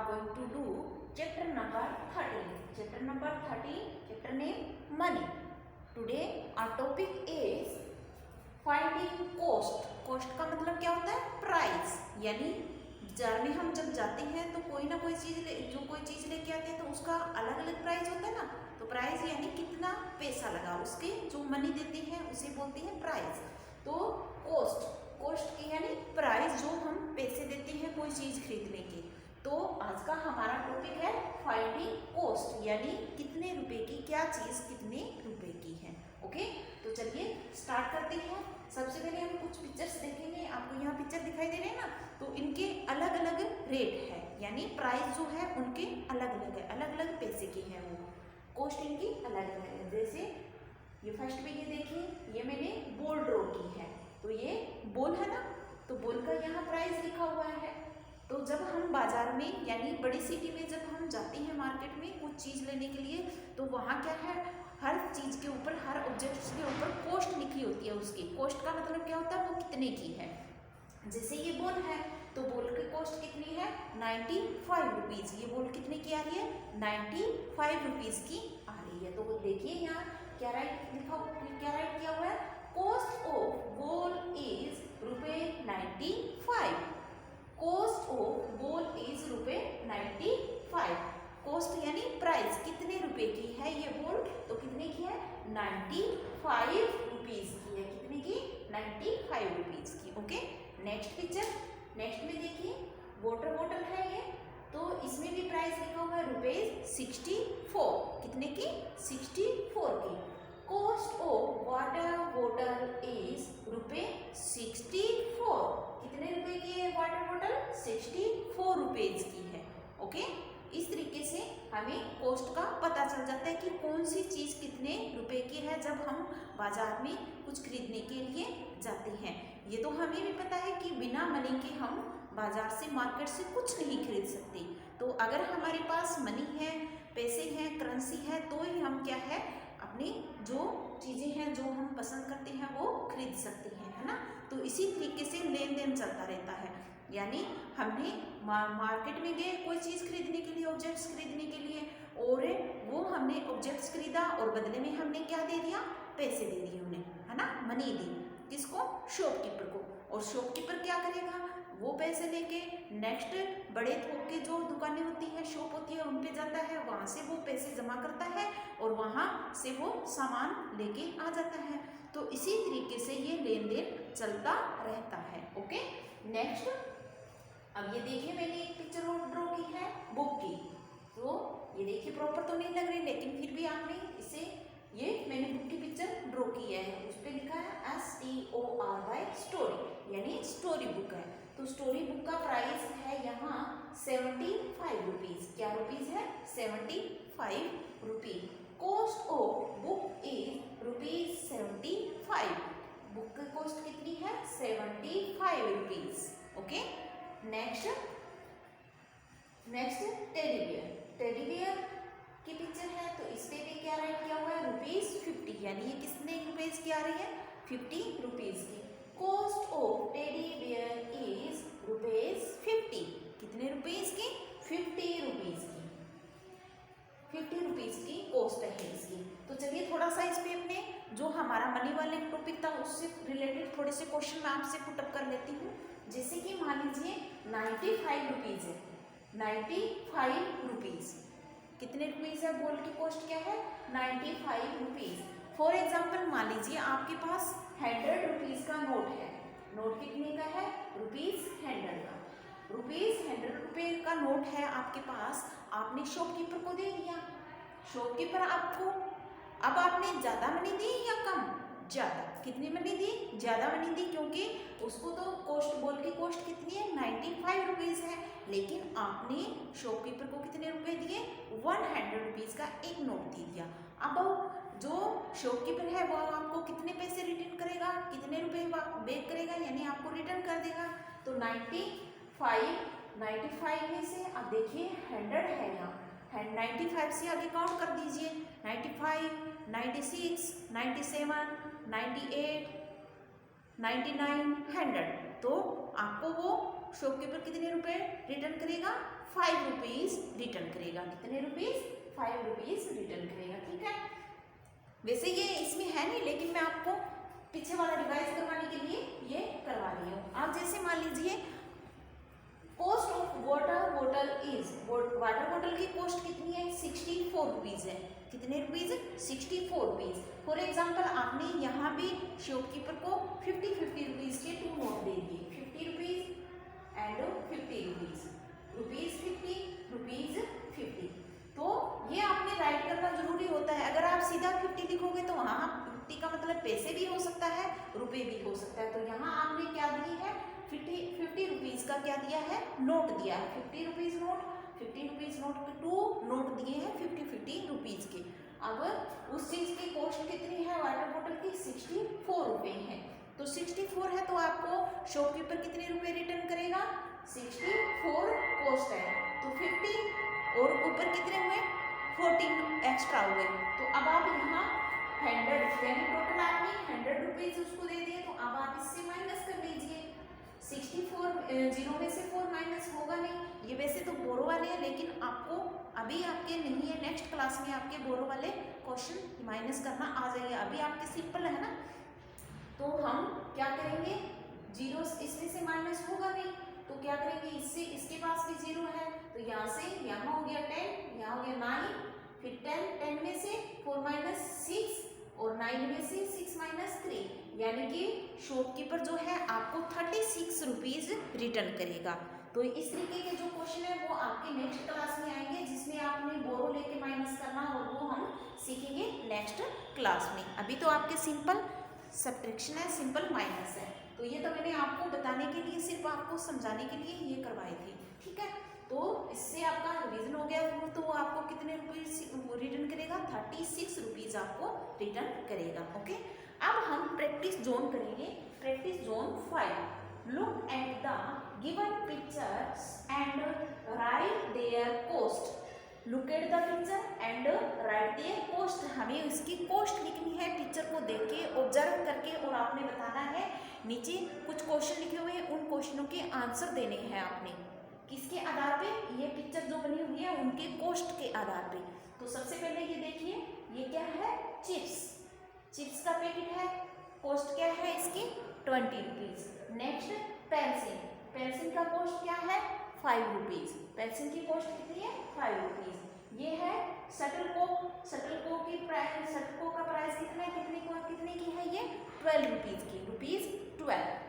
going to do chapter number 13. Chapter number 13, chapter name money. Today our topic is finding cost. Cost का मतलब क्या होता है? Price. यानी बाजार में हम जब जाते हैं तो कोई ना कोई चीज लेके आते हैं तो उसका अलग अलग प्राइस होता है ना. तो प्राइस यानी कितना पैसा लगा, उसके जो मनी देते हैं उसे बोलते हैं प्राइस. तो कोस्ट की यानी प्राइस, जो हम पैसे देते हैं कोई चीज खरीदने के. तो आज का हमारा टॉपिक है फाइंडिंग कोस्ट, यानी कितने रुपए की क्या चीज कितने रुपए की है. ओके, तो चलिए स्टार्ट करते हैं. सबसे पहले हम कुछ पिक्चर्स देखेंगे. आपको यहाँ पिक्चर दिखाई दे रहे हैं ना, तो इनके अलग अलग रेट है, यानी प्राइस जो है उनके अलग अलग है, अलग अलग पैसे की है, वो कॉस्ट इनकी अलग अलग है. जैसे ये फर्स्ट में ये देखिए, ये मैंने बॉल ड्रॉ की है. तो ये बॉल है ना, तो बॉल का यहाँ प्राइस लिखा हुआ है. तो जब हम बाजार में यानी बड़ी सिटी में जब हम जाते हैं मार्केट में कुछ चीज़ लेने के लिए, तो वहाँ क्या है, हर चीज़ के ऊपर, हर ऑब्जेक्ट के ऊपर कॉस्ट लिखी होती है. उसकी कॉस्ट का मतलब क्या होता है, वो कितने की है. जैसे ये बॉल है तो बॉल की कॉस्ट कितनी है, 95 रुपीज़. ये बॉल कितने की आ रही है, 95 रुपीज़ की आ रही है. तो देखिए यहाँ क्या राइट किया हुआ है, cost of ball is ₹95. Cost of ball is ₹95. Cost यानी प्राइस, कितने रुपए की है ये बॉल, तो कितने की है, 95 रुपीज़ की है. कितने की, 95 रुपीज़ की. Okay, next picture. नेक्स्ट में देखिए वाटर बॉटल है ये, तो इसमें भी प्राइस लिखा हुआ है ₹64. कितने की, 64 की. Cost of water bottle is ₹64. कितने रुपए की है वाटर बॉटल, 64 रुपीज की है. ओके, इस तरीके से हमें कॉस्ट का पता चल जाता है कि कौन सी चीज़ कितने रुपए की है जब हम बाजार में कुछ खरीदने के लिए जाते हैं. ये तो हमें भी पता है कि बिना मनी के हम बाजार से, मार्केट से कुछ नहीं खरीद सकते. तो अगर हमारे पास मनी है, पैसे हैं, करेंसी है, तो ही हम क्या है, अपनी जो चीज़ें हैं जो हम पसंद करते हैं वो खरीद सकते हैं, है ना. तो इसी तरीके से लेन देन चलता रहता है. यानी हमने मार्केट में गए कोई चीज़ खरीदने के लिए, ऑब्जेक्ट्स खरीदने के लिए, और वो हमने ऑब्जेक्ट्स खरीदा और बदले में हमने क्या दे दिया, पैसे दे दिए उन्हें, है ना, मनी दी. किसको, शॉपकीपर को. और शॉपकीपर क्या करेगा, वो पैसे लेके नेक्स्ट बड़े थोक के जो दुकानें होती हैं, शॉप होती है, उन पे जाता है, वहाँ से वो पैसे जमा करता है और वहाँ से वो सामान लेके आ जाता है. तो इसी तरीके से ये लेन देन चलता रहता है. Okay, next. अब ये देखिए मैंने एक पिक्चर ड्रॉ की है बुक की. तो ये देखिए प्रॉपर तो नहीं लग रही, लेकिन फिर भी आपने इसे, ये मैंने बुक की पिक्चर ड्रॉ की है. उस पर लिखा है STORY, स्टोरी, यानी स्टोरी बुक है. तो स्टोरी बुक का प्राइस है यहाँ 75 रुपीज़. क्या रुपीज़ है, 75 rupees. Cost of book is ₹75. Book की कॉस्ट कितनी है, 75 rupees. Okay, next teddy bear. Teddy bear की पिक्चर है, तो इस पे भी क्या राइट किया हुआ है, ₹50. यानी ये कितने रुपीज़ की आ रही है, 50 रुपीज़ की. Cost of teddy bear is ₹50. कितने रुपीज़ की, 50 रुपीज़ की. 50 रुपीज़ की कॉस्ट है इसकी. तो चलिए थोड़ा सा इस पे अपने जो हमारा मनी वाले टॉपिक था उससे रिलेटेड थोड़े से क्वेश्चन मैं आपसे पुटअप कर लेती हूँ. जैसे कि मान लीजिए 95 रुपीज़ है. 95 रुपीज़, कितने रुपीज़ है, बॉल की कॉस्ट क्या है, 95 रुपीज़. फॉर एग्जाम्पल मान लीजिए आपके पास 100 रुपीज़ का नोट है. नोट कितने का है, ₹100 का. ₹100 का नोट है आपके पास, आपने शॉपकीपर को दे दिया. शॉपकीपर आपको, अब आपने ज़्यादा मनी दी या कम, ज़्यादा. कितनी मनी दी, ज़्यादा मनी दी, क्योंकि उसको तो कॉस्ट, बॉल की कॉस्ट कितनी है, 95 रुपीज़ है. लेकिन आपने शॉपकीपर को कितने रुपए दिए, 100 रुपीज़ का एक नोट दे दिया. अब जो शॉपकीपर है वो आपको कितने पैसे रिटर्न करेगा, कितने रुपए बैक करेगा, यानी आपको रिटर्न कर देगा. तो 95 में से अब देखिए 100 है यहाँ, 95 से आगे काउंट कर दीजिए, 95, 96, 97, 98, 99, 100. तो आपको वो शॉपकीपर कितने रुपए रिटर्न करेगा, 5 रुपीज रिटर्न करेगा। कितने रुपीज? 5 रुपीज रिटर्न करेगा। ठीक है, वैसे ये इसमें है नहीं, लेकिन मैं आपको पीछे वाला रिवाइज करवाने के लिए ये करवा रही हूँ। आप जैसे मान लीजिए cost of water bottle is, water bottle की कॉस्ट कितनी है? 64 रुपीज है। कितने रुपीज? 64 रुपीज। फॉर एग्जाम्पल आपने यहाँ भी शॉपकीपर को 50 रुपीज के 2 नोट दे दिए, 50 rupees and 50 rupees, rupees 50, rupees 50। तो ये आपने राइट करना जरूरी होता है। अगर आप सीधा 50 लिखोगे तो वहाँ 50 का मतलब पैसे भी हो सकता है, रुपए भी हो सकता है। तो यहाँ आपने क्या दी है? 50 रुपीज का क्या दिया है? नोट दिया है। 50 रुपीज नोट, 50 रुपीज नोट के 2 नोट दिए हैं 50 रुपीज के। अब उस चीज की कॉस्ट कितनी है? वाटर बोतल की 64 रुपए है। तो 64 है तो आपको शॉपकीपर कितने रुपए रिटर्न करेगा? 64 कॉस्ट है तो 50 और ऊपर कितने हुए? 14 एक्स्ट्रा हुए। तो अब आप यहाँ 100 यानी टोटल आपने 100 रुपीज उसको दे दिए, तो अब आप इससे माइनस कर लीजिए। 64 जीरो में से 4 माइनस होगा नहीं। ये वैसे तो बोरो वाले हैं, लेकिन आपको अभी आपके नहीं है, नेक्स्ट क्लास में आपके बोरो वाले क्वेश्चन माइनस करना आ जाएंगे। अभी आपके सिंपल है ना, तो हम क्या करेंगे? जीरो इसमें से माइनस होगा नहीं, तो क्या करेंगे? इससे इसके पास भी जीरो है, तो यहाँ से यहाँ हो गया 10, यहाँ हो गया 9, फिर 10 में से 4 माइनस 6 और 9 में से 6 माइनस 3, यानी कि शॉपकीपर जो है आपको 36 रुपीज रिटर्न करेगा। तो इस तरीके के जो क्वेश्चन है वो आपके नेक्स्ट क्लास में आएंगे, जिसमें आपने बोरो लेके माइनस करना, और वो हम सीखेंगे नेक्स्ट क्लास में। अभी तो आपके सिंपल सब्ट्रैक्शन है, सिंपल माइनस है। तो ये तो मैंने आपको बताने के लिए, सिर्फ आपको समझाने के लिए ये करवाई थी। ठीक है, तो इससे आपका रिवीजन हो गया। तो वो आपको कितने रुपीज रिटर्न करेगा? 36 रुपीज आपको रिटर्न करेगा। ओके, अब हम प्रैक्टिस जोन करेंगे। Practice zone 5। Look at the given pictures and right there cost. Look at the picture and right there cost. हमें इसकी कॉस्ट लिखनी है पिक्चर को देख के, ऑब्जर्व करके, और आपने बताना है। नीचे कुछ क्वेश्चन लिखे हुए हैं, उन क्वेश्चनों के आंसर देने हैं आपने। किसके आधार पे? ये पिक्चर जो बनी हुई है उनके कॉस्ट के आधार पे। तो सबसे पहले ये देखिए, ये क्या है? चिप्स। चिप्स का पैकेट है, कॉस्ट क्या है इसकी? 20 रुपीज। Next pencil. पेंसिल का कॉस्ट क्या है? 5 रुपीज। पेंसिल की कॉस्ट कितनी है? 5 रुपीज। ये है शटलकॉक। शटलकॉक की प्राइस, शटलकॉक का प्राइस कितना है? कितने की है ये? 12 रुपीज की, rupees 12।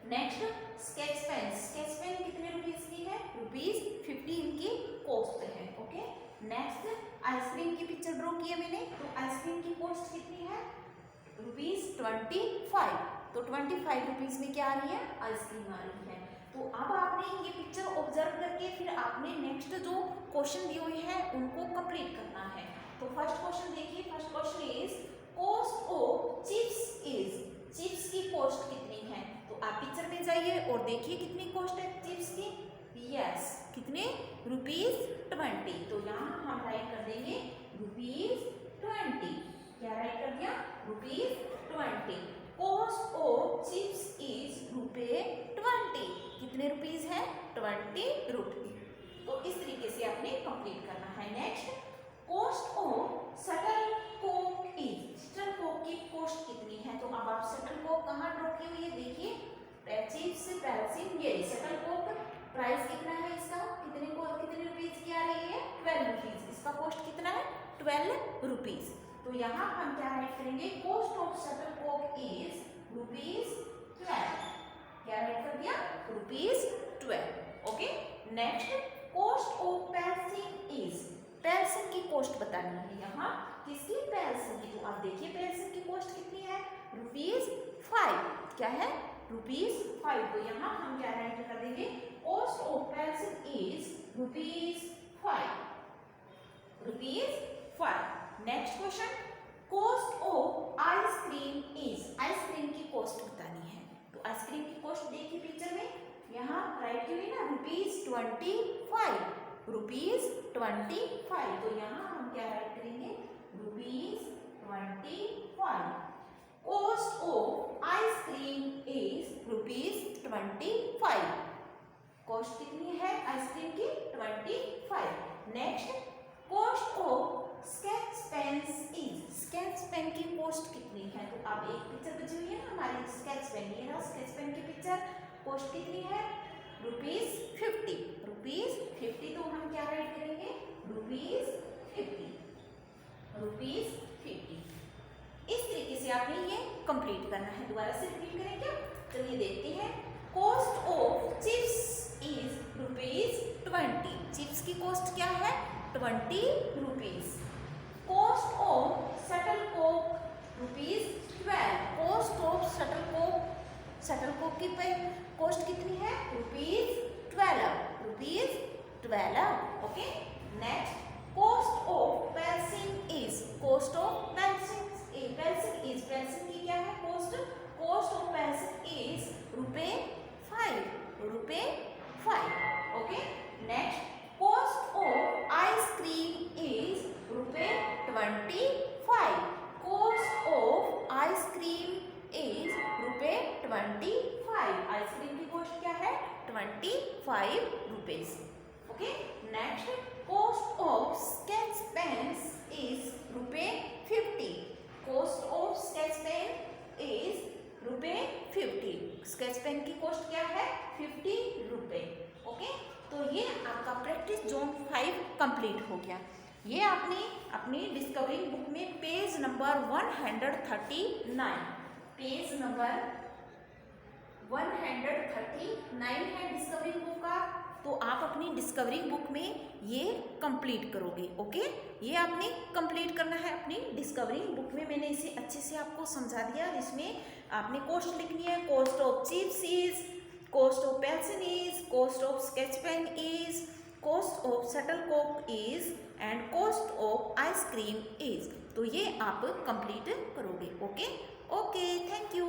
Next sketch pen. Sketch pen कितने रुपीज की है? रुपीज 50 इनकी कॉस्ट है। ओके, नेक्स्ट आइसक्रीम की पिक्चर ड्रॉ की है मैंने, तो आइसक्रीम की कॉस्ट कितनी है? रुपीज 25। तो 25 रुपीज में क्या आ रही है? आइसक्रीम आ रही है। तो अब आपने ये पिक्चर ऑब्जर्व करके फिर आपने नेक्स्ट जो क्वेश्चन दिए हुए हैं उनको कंप्लीट करना है। तो फर्स्ट क्वेश्चन देखिए। First question is cost of chips is. Chips की कॉस्ट कितनी है? तो आप पिक्चर में जाइए और देखिए कितनी कॉस्ट है चिप्स की। यस, कितने? रुपीज 20। तो यहाँ हम राइट कर देंगे रुपीज 20। क्या राइट कर दिया? Rupees 20। Cost of chips is रुपए 20। कितने रुपीज है? 20 रुपीज। तो इस तरीके से आपने कंप्लीट करना है। Next cost of shuttlecock is. Shuttlecock की कॉस्ट कितनी है? तो अब आप शटलकॉक कहाँ ड्रॉ की हुई है? देखिए, चिप्स पेंसिल, ये शटलकॉक प्राइस कितना है इसका? कितने रुपीज की आ रही है? 12 रुपीज। इसका कॉस्ट कितना है? 12 रुपीज। तो यहाँ हम क्या राइट करेंगे? Cost of shuttlecock is rupees 12। क्या राइट कर दिया? Rupees 12। Okay, next cost of pencil is. Pencil की कॉस्ट बतानी है यहाँ। किसकी? पेंसिल की। तो आप देखिए पेंसिल की कॉस्ट कितनी है? रुपीज 5। क्या है? रुपीज 5। तो यहाँ हम क्या राइट कर देंगे? Cost of pencil is rupees 5। Rupees 5। Next question, cost of ice cream is. Ice cream की कॉस्ट बतानी है। तो आइसक्रीम की कॉस्ट देखिए पिक्चर में, यहाँ राइट की हुई ना, रुपीज 25। रुपीज 25। तो यहाँ हम क्या राइट करेंगे? Rupees 25। Cost of ice cream is rupees 25। Cost कितनी है आइसक्रीम की 25। Next cost of sketch pens is, sketch pen की कॉस्ट कितनी है? तो अब एक पिक्चर बची हुई है ना हमारी स्केच पेन, ये ना स्केच पेन की पिक्चर, कॉस्ट कितनी है ₹50। ₹50 तो हम क्या राइट करेंगे ₹50। इस तरीके से आपने ये कंप्लीट करना है। दोबारा से रिपीट करें क्या? चलिए देखते हैं। Cost of chips is ₹20। Chips की कॉस्ट क्या है? ₹20। Cost of shuttlecock ₹12। Cost of shuttlecock की कॉस्ट कितनी है? ₹12। Okay. Next cost of pencil is, cost of pencil की क्या है cost? Cost of pencil is ₹5। Okay. Next cost of ice cream is ₹25। Cost of ice cream is ₹25। Ice cream की cost क्या है? ₹25। Okay. Next cost of sketch pens is ₹50। Cost of sketch pen is ₹50। Sketch pen की cost क्या है? ₹50। Okay. तो ये आपका practice zone 5 complete हो गया। ये आपने अपनी डिस्कवरी बुक में पेज नंबर 139, पेज नंबर 139 है डिस्कवरी बुक का, तो आप अपनी डिस्कवरी बुक में ये कंप्लीट करोगे। ओके। ये आपने कंप्लीट करना है अपनी डिस्कवरी बुक में। मैंने इसे अच्छे से आपको समझा दिया, जिसमें आपने कॉस्ट लिखनी है। Cost of chips is, cost of pencil is, cost of sketch pen is, cost of shuttlecock is and cost of ice cream is. तो ये आप कंप्लीट करोगे। ओके। Thank you.